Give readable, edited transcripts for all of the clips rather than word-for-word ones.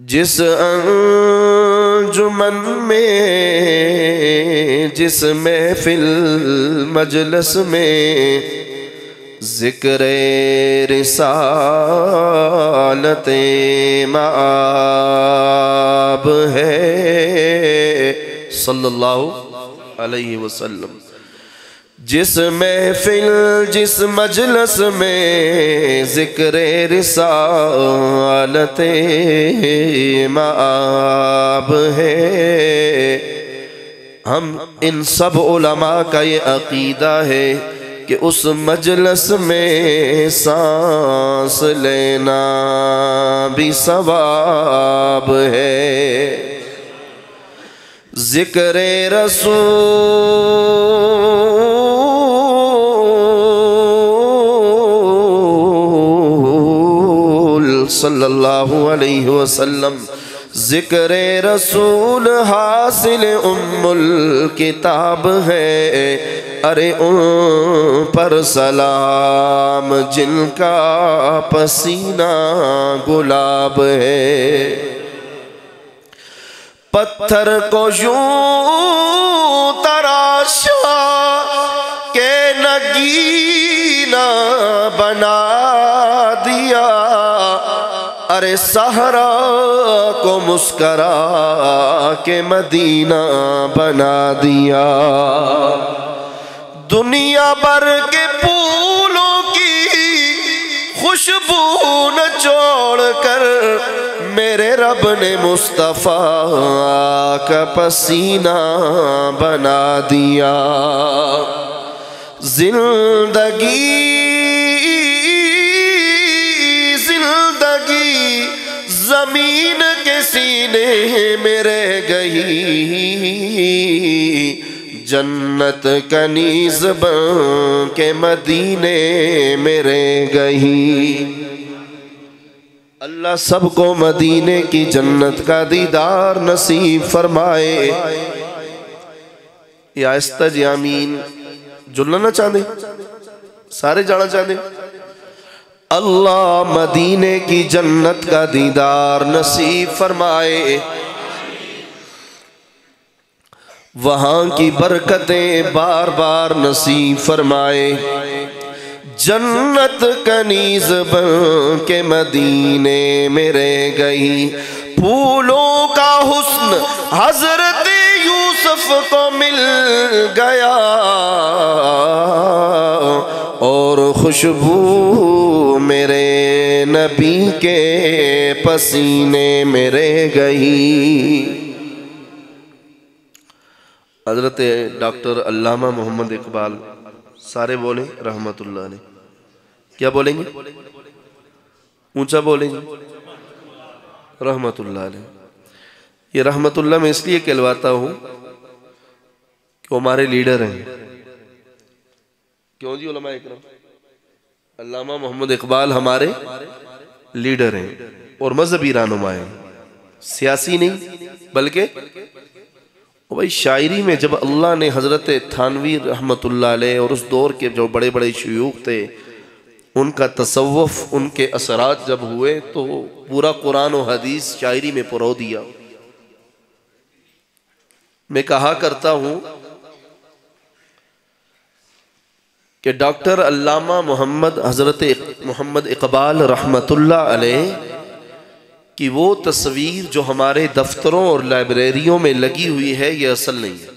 जिस अंजुमन में, जिस महफिल मजलिस में ज़िक्र रिसालते माब है सल्लल्लाहु अलैहि वसल्लम, जिस महफिल जिस मजलिस में ज़िक्र रिसालते माब है, हम इन सब उलमा का ये अक़ीदा है कि उस मजलिस में सांस लेना भी सवाब है। ज़िक्र रसूल सल्लल्लाहु अलैहि वसल्लम, ज़िक्र रसूल हासिल उम्मुल किताब है, अरे उन पर सलाम जिनका पसीना गुलाब है। पत्थर को यूं तराशा के नगीना बना दिया, अरे सहरा को मुस्करा के मदीना बना दिया। दुनिया भर के फूलों की खुशबू न छोड़कर मेरे रब ने मुस्तफ़ा का पसीना बना दिया। जिंदगी ज़मीन के सीने में रह गई, जन्नत कनीज़ बन के मदीने में रह गई। अल्लाह सबको मदीने की जन्नत का दीदार नसीब फरमाए। ये आहिस्ता जी आमीन। जुलना ना चाहते, सारे जाना चाहते। अल्लाह मदीने की जन्नत का दीदार नसीब फरमाए, वहाँ की बरकतें बार बार नसीब फरमाए। जन्नत कनीज़ बन के मदीने में रह गई। फूलों का हुस्न हज़रत यूसुफ को मिल गया और खुशबू मेरे नबी के पसीने में रह गई। हज़रत डॉक्टर अल्लामा मोहम्मद इकबाल, सारे बोलें रहमतुल्लाह अलैह। क्या बोलेंगे? ऊंचा बोलेंगे रहमतुल्लाह अलैह। ये रहमतुल्लाह मैं इसलिए कहलवाता हूँ कि वो हमारे लीडर हैं। क्यों जी उलमा इकराम? अल्लामा मोहम्मद इकबाल हमारे लीडर हैं और मजहबी रहनुमा हैं, सियासी नहीं बल्कि भाई शायरी में जब अल्लाह ने हज़रत थानवी रहमतुल्लाह अलैह और उस दौर के जो बड़े बड़े शयूख थे उनका तसव्वुफ, उनके असरात जब हुए तो पूरा कुरान और हदीस शायरी में पिरो दिया। मैं कहा करता हूँ कि डॉक्टर अल्लामा मोहम्मद हज़रत मोहम्मद इकबाल रहमतुल्लाह अलैह कि वो तस्वीर जो हमारे दफ्तरों और लाइब्रेरियों में लगी हुई है ये असल नहीं है।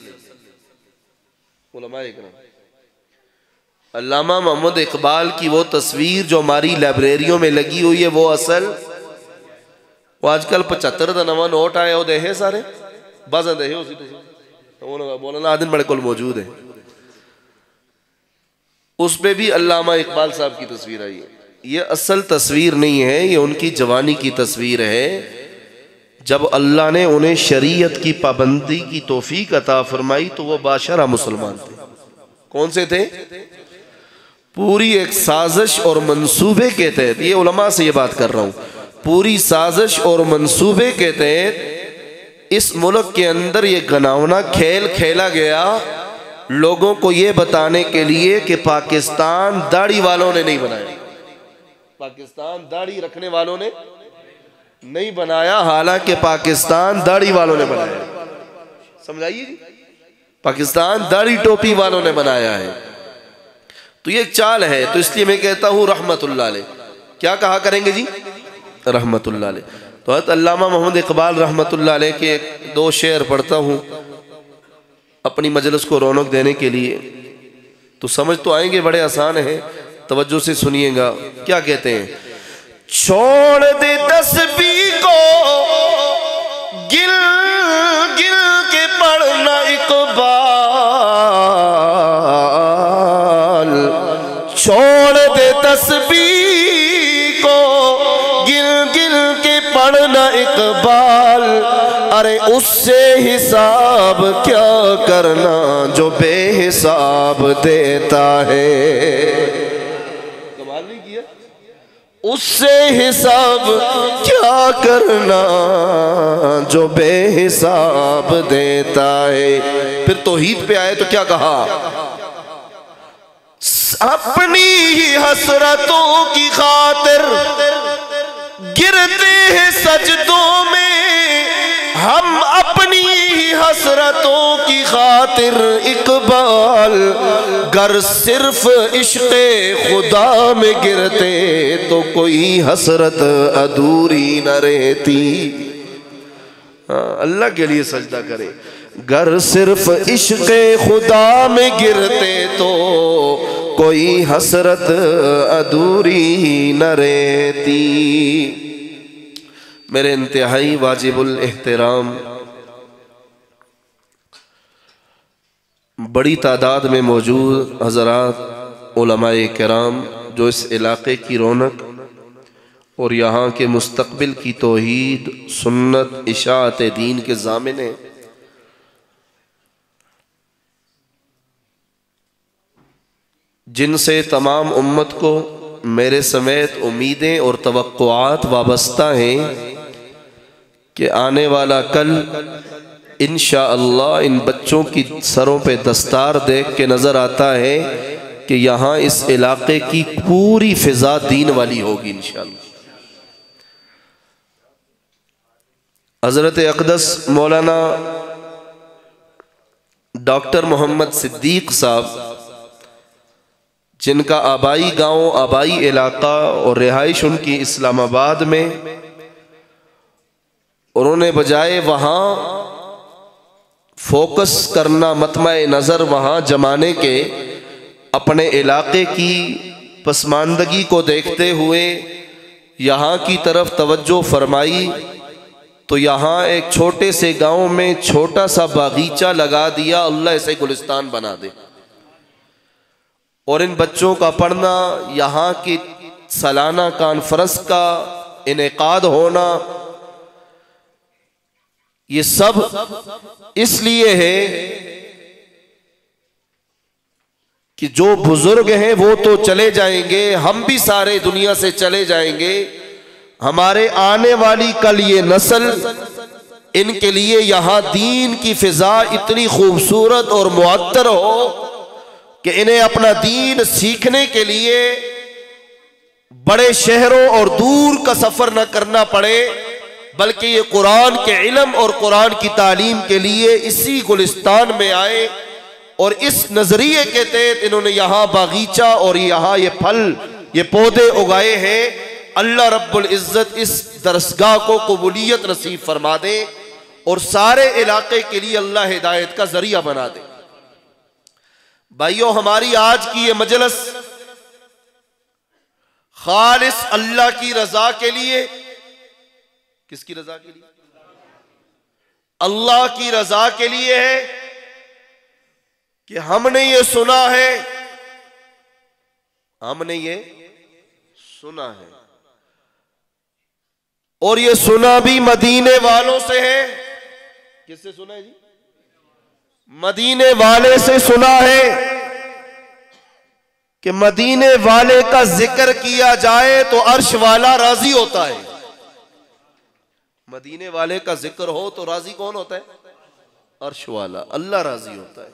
उलमाए इकराम, अल्लामा मोहम्मद इकबाल की वो तस्वीर जो हमारी लाइब्रेरियों में लगी हुई है वो असल, वो आजकल 75 का नवा नोट आया वो देहे सारे बाजा देहे उसी बोलना आदिन बड़े कुल मौजूद है, उस पे भी अल्लामा इकबाल साहब की तस्वीर आई है। ये असल तस्वीर नहीं है, ये उनकी जवानी की तस्वीर है जब अल्लाह ने उन्हें शरीयत की पाबंदी की तौफीक अता फरमाई तो वो बाशरा मुसलमान थे। कौन से थे? पूरी एक साजिश और मंसूबे के तहत, ये उलमा से ये बात कर रहा हूँ, पूरी साजिश और मंसूबे के तहत इस मुल्क के अंदर ये घिनौना खेल खेला गया लोगों को ये बताने के लिए कि पाकिस्तान दाढ़ी वालों ने नहीं बनाया, पाकिस्तान दाढ़ी रखने वालों ने नहीं बनाया, हालांकि पाकिस्तान दाढ़ी वालों ने बनाया। समझाइए जी, पाकिस्तान दाढ़ी टोपी वालों ने बनाया है। तो ये एक चाल है, तो इसलिए मैं कहता हूँ रहमतुल्लाह अलैह। क्या कहा करेंगे जी? रहमतुल्लाह अलैह। तो हज़रत अल्लामा मोहम्मद इकबाल रहमतुल्लाह अलैह के दो शेर पढ़ता हूँ अपनी मजलिस को रौनक देने के लिए, तो समझ तो आएंगे, बड़े आसान हैं, तवज्जो से सुनिएगा। क्या कहते हैं? छोड़ दे तस्बीह को गिल गिल के पढ़ना इकबाल, छोड़ दे तस्बीह को गिल गिल के पढ़ना इकबाल, अरे उससे हिसाब क्या करना जो बेहिसाब देता है। कमाल नहीं किया? उससे हिसाब क्या करना जो बेहिसाब देता है। फिर तौहीद पे आए तो क्या कहा, अपनी ही हसरतों की खातिर गिरते हैं सजदों में, हम अपनी ही हसरतों की खातिर इकबाल गर सिर्फ इश्क़े खुदा में गिरते तो कोई हसरत अधूरी न रहती। अल्लाह के लिए सजदा करें, गर सिर्फ इश्क़े खुदा में गिरते तो कोई हसरत अधूरी न रहती। मेरे इंतहाई वाजिबुल एहतराम बड़ी तादाद में मौजूद हज़रात उलमाए किराम जो इस इलाक़े की रौनक और यहाँ के मुस्तक़बिल की तौहीद सुन्नत इशाअत दीन के ज़ामिन हैं, जिनसे तमाम उम्मत को मेरे समेत उम्मीदें और तवक्कुआत वाबस्ता हैं कि आने वाला कल इंशाअल्लाह इन बच्चों की सरों पे दस्तार देख के नज़र आता है कि यहाँ इस इलाक़े की पूरी फ़िज़ा दीन वाली होगी इंशाअल्लाह। हज़रत अक़दस मौलाना डॉक्टर मोहम्मद सिद्दीक़ साहब, जिनका आबाई गांव, आबाई इलाका और रिहाइश उनकी इस्लामाबाद में, उन्होंने बजाय वहाँ फोकस करना, मतमए नज़र वहाँ जमाने के, अपने इलाके की पसमानदगी को देखते हुए यहाँ की तरफ तवज्जो फरमाई तो यहाँ एक छोटे से गांव में छोटा सा बागीचा लगा दिया। अल्लाह इसे गुलिस्तान बना दे। और इन बच्चों का पढ़ना, यहाँ की सालाना कॉन्फ्रेंस का इनेकाद होना, ये सब इसलिए है कि जो बुजुर्ग हैं वो तो चले जाएंगे, हम भी सारे दुनिया से चले जाएंगे। हमारे आने वाली कल ये नस्ल, इनके लिए यहाँ दीन की फिजा इतनी खूबसूरत और मुअत्तर हो कि इन्हें अपना दीन सीखने के लिए बड़े शहरों और दूर का सफर न करना पड़े, बल्कि ये कुरान के इल्म और कुरान की तालीम के लिए इसी गुलिस्तान में आए। और इस नजरिए के तहत इन्होंने यहाँ बागीचा और यहाँ ये फल, ये पौधे उगाए हैं। अल्लाह रब्बुल इज्जत इस दरसगाह को कबूलियत नसीब फरमा दे और सारे इलाके के लिए अल्लाह हिदायत का जरिया बना दे। भाइयों, हमारी आज की ये मजलिस खालिस अल्लाह की रजा के लिए, किसकी रजा के लिए? अल्लाह की रजा के लिए है कि हमने ये सुना है, हमने ये सुना है और ये सुना भी मदीने वालों से है। किससे सुना है जी? मदीने वाले से सुना है कि मदीने वाले का जिक्र किया जाए तो अर्श वाला राजी होता है। मदीने वाले का जिक्र हो तो राजी कौन होता है? अर्श वाला, अल्लाह राजी होता है।